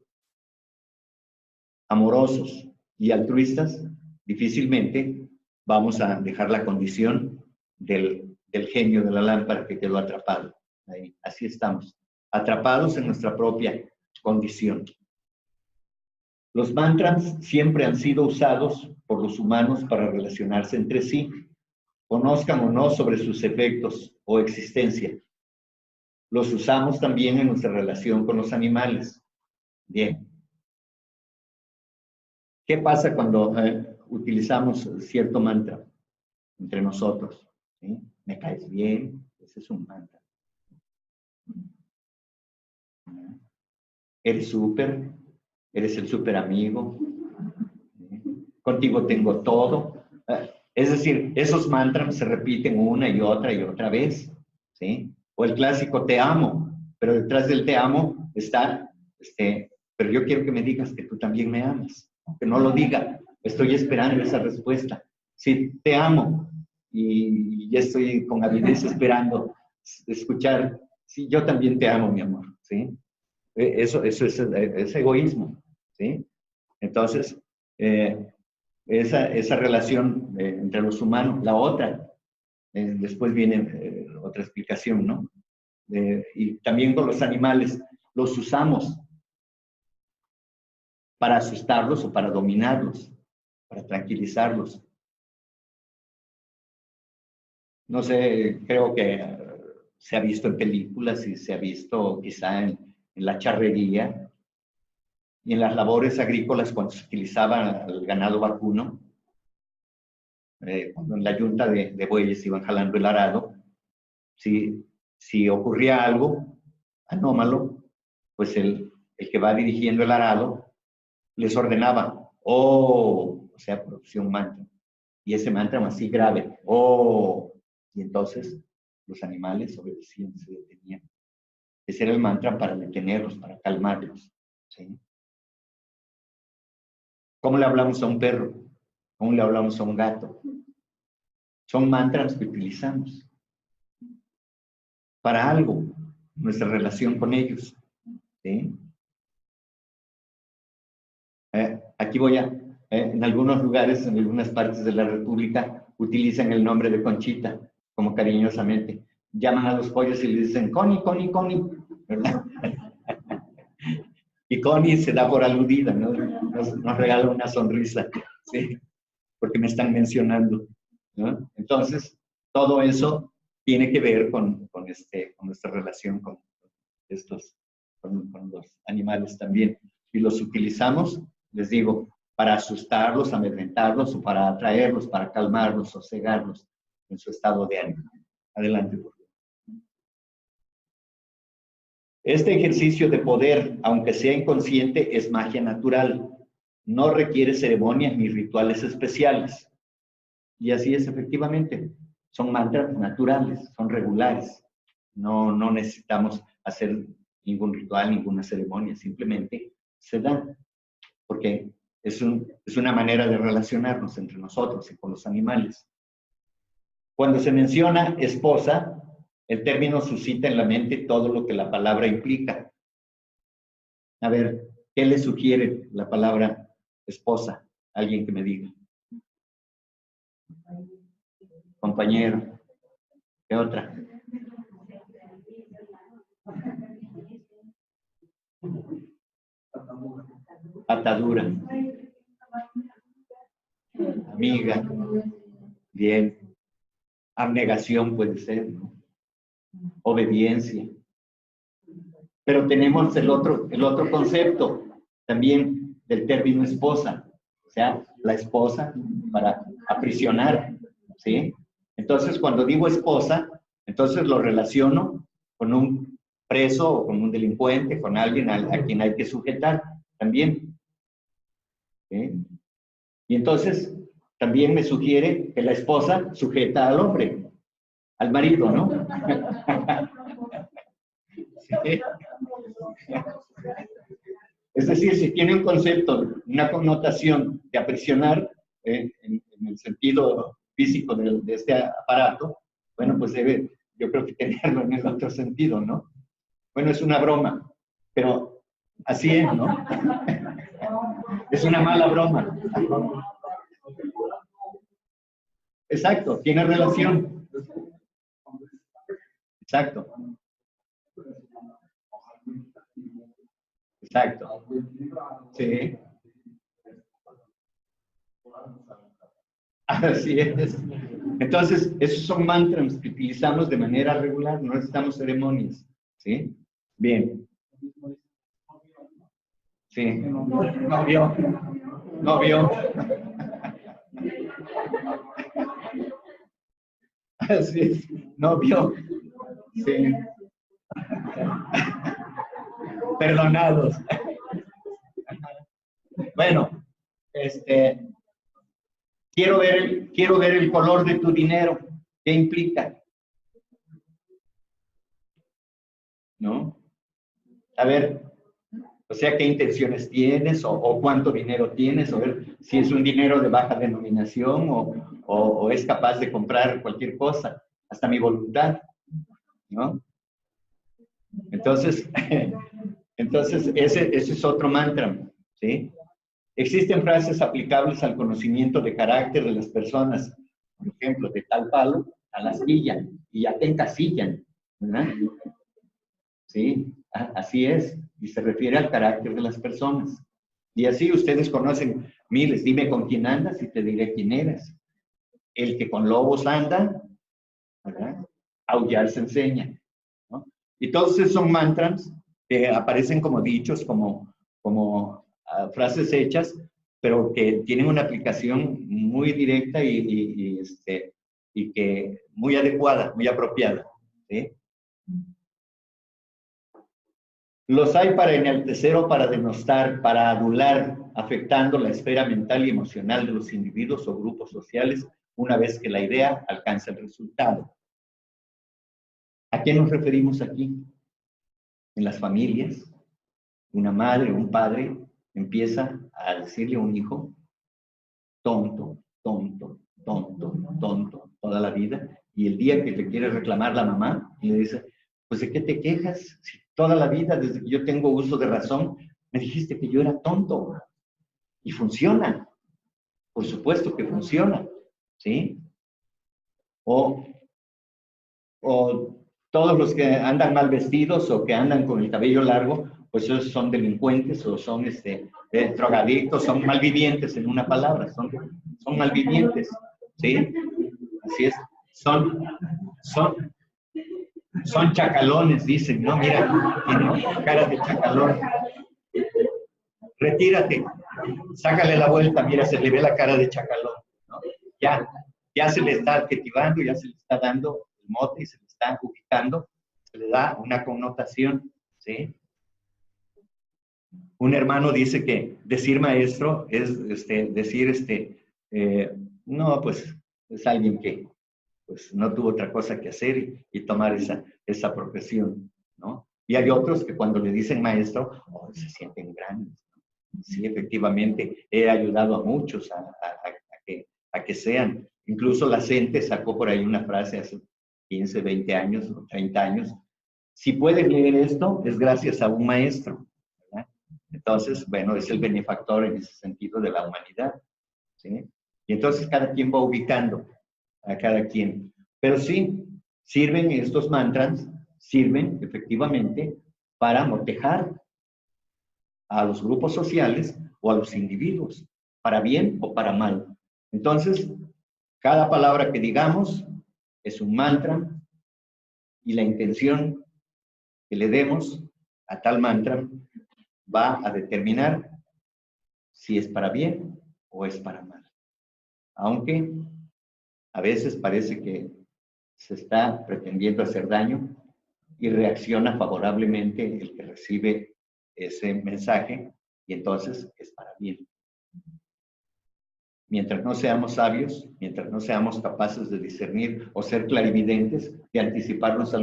amorosos y altruistas, difícilmente vamos a dejar la condición del genio de la lámpara que quedó atrapado. Ahí, así estamos, atrapados en nuestra propia condición. Los mantras siempre han sido usados por los humanos para relacionarse entre sí, conozcan o no sobre sus efectos o existencia. Los usamos también en nuestra relación con los animales. Bien. ¿Qué pasa cuando utilizamos cierto mantra entre nosotros? ¿Sí? ¿Me caes bien? Ese es un mantra. Eres súper, eres el súper amigo. ¿Sí? Contigo tengo todo. Es decir, esos mantras se repiten una y otra vez. ¿Sí? O el clásico te amo, pero detrás del te amo está, pero yo quiero que me digas que tú también me amas. Aunque no lo diga, estoy esperando esa respuesta. Sí, te amo. Y ya estoy con avidez esperando escuchar, sí, yo también te amo, mi amor. ¿Sí? Eso es egoísmo. ¿Sí? Entonces, esa relación entre los humanos, la otra, después viene otra explicación, ¿no? Y también con los animales, los usamos para asustarlos o para dominarlos, para tranquilizarlos. No sé, creo que se ha visto en películas y se ha visto quizá en la charrería y en las labores agrícolas cuando se utilizaba el ganado vacuno, cuando en la yunta de bueyes iban jalando el arado, si ocurría algo anómalo, pues el que va dirigiendo el arado les ordenaba, o sea, producía un mantra. Y ese mantra así grave, y entonces los animales obedecían, se detenían. Ese era el mantra para detenerlos, para calmarlos. ¿Sí? ¿Cómo le hablamos a un perro? ¿Cómo le hablamos a un gato? Son mantras que utilizamos para algo, nuestra relación con ellos. ¿Sí? Aquí voy en algunos lugares, en algunas partes de la República, utilizan el nombre de Conchita, como cariñosamente. Llaman a los pollos y le dicen, Connie, Connie, Connie, ¿verdad? Y Connie se da por aludida, ¿no? Nos regala una sonrisa, ¿sí? Porque me están mencionando, ¿no? Entonces, todo eso tiene que ver con nuestra relación con los animales también. Y los utilizamos, les digo, para asustarlos, amedrentarlos, o para atraerlos, para calmarlos, sosegarlos en su estado de ánimo. Adelante, por favor. Este ejercicio de poder, aunque sea inconsciente, es magia natural. No requiere ceremonias ni rituales especiales. Y así es, efectivamente. Son mantras naturales, son regulares. No necesitamos hacer ningún ritual, ninguna ceremonia, simplemente se dan. Porque es una manera de relacionarnos entre nosotros y con los animales. Cuando se menciona esposa, el término suscita en la mente todo lo que la palabra implica. A ver, ¿qué le sugiere la palabra esposa? Alguien que me diga. Compañero. ¿Qué otra? Atadura. Amiga. Bien. Abnegación puede ser, ¿no? Obediencia. Pero tenemos el otro concepto también del término esposa, o sea, la esposa para aprisionar, ¿sí? Entonces, cuando digo esposa, entonces lo relaciono con un preso o con un delincuente, con alguien a quien hay que sujetar también. ¿Sí? Y entonces, también me sugiere que la esposa sujeta al hombre, al marido, ¿no? ¿Sí? Es decir, si tiene un concepto, una connotación de aprisionar, en el sentido físico de este aparato, bueno, pues debe, yo creo que tenerlo en el otro sentido, ¿no? Bueno, es una broma, pero así es, ¿no? Es una mala broma. Exacto, tiene relación. Exacto. Exacto. Sí. Así es. Entonces, esos son mantras que utilizamos de manera regular, no necesitamos ceremonias. ¿Sí? Bien. Sí. No vio. No vio. Así es. No vio. Sí. Perdonados. Bueno, quiero ver el color de tu dinero. ¿Qué implica? ¿No? A ver, o sea, ¿qué intenciones tienes o cuánto dinero tienes? O ver si es un dinero de baja denominación o es capaz de comprar cualquier cosa, hasta mi voluntad, ¿no? Entonces, ese es otro mantra, ¿sí? Existen frases aplicables al conocimiento de carácter de las personas. Por ejemplo, de tal palo a la astilla, y ya te encasillan, ¿verdad? Sí, así es, y se refiere al carácter de las personas. Y así ustedes conocen miles, dime con quién andas y te diré quién eres. El que con lobos anda, ¿verdad? Aullar se enseña, ¿no? Y todos esos son mantras que aparecen como dichos, como frases hechas, pero que tienen una aplicación muy directa y que muy adecuada, muy apropiada, ¿sí? Los hay para enaltecer o para denostar, para adular, afectando la esfera mental y emocional de los individuos o grupos sociales una vez que la idea alcanza el resultado. ¿A qué nos referimos aquí? En las familias, una madre o un padre empieza a decirle a un hijo, tonto, tonto, tonto, tonto, toda la vida, y el día que le quiere reclamar la mamá, y le dice, pues ¿de qué te quejas? Si toda la vida, desde que yo tengo uso de razón, me dijiste que yo era tonto. Y funciona, por supuesto que funciona, ¿sí? O, o todos los que andan mal vestidos o que andan con el cabello largo, pues esos son delincuentes o son drogadictos, son malvivientes en una palabra, son malvivientes, ¿sí? Así es, son, son chacalones, dicen, ¿no? Mira, tiene cara de chacalón. Retírate, sácale la vuelta, mira, se le ve la cara de chacalón, ¿no? Ya se le está adjetivando, ya se le está dando el mote y se le está ubicando, se le da una connotación, ¿sí? Un hermano dice que decir maestro es decir, no, pues es alguien que pues, no tuvo otra cosa que hacer y tomar esa profesión, ¿no? Y hay otros que cuando le dicen maestro, oh, se sienten grandes. Sí, efectivamente, he ayudado a muchos a que sean. Incluso la gente sacó por ahí una frase hace 15, 20 años o 30 años. Si puedes leer esto, es gracias a un maestro, ¿verdad? Entonces, bueno, es el benefactor en ese sentido de la humanidad, ¿sí? Y entonces cada quien va ubicando a cada quien. Pero sí, sirven estos mantras, sirven efectivamente para motejar a los grupos sociales o a los individuos, para bien o para mal. Entonces, cada palabra que digamos es un mantra y la intención que le demos a tal mantra va a determinar si es para bien o es para mal. Aunque a veces parece que se está pretendiendo hacer daño y reacciona favorablemente el que recibe ese mensaje y entonces es para bien. Mientras no seamos sabios, mientras no seamos capaces de discernir o ser clarividentes, de anticiparnos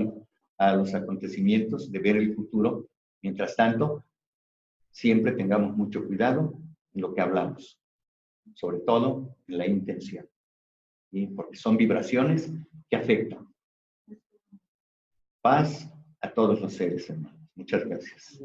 a los acontecimientos, de ver el futuro, mientras tanto, siempre tengamos mucho cuidado en lo que hablamos, sobre todo en la intención, ¿sí? Porque son vibraciones que afectan. Paz a todos los seres hermanos. Muchas gracias.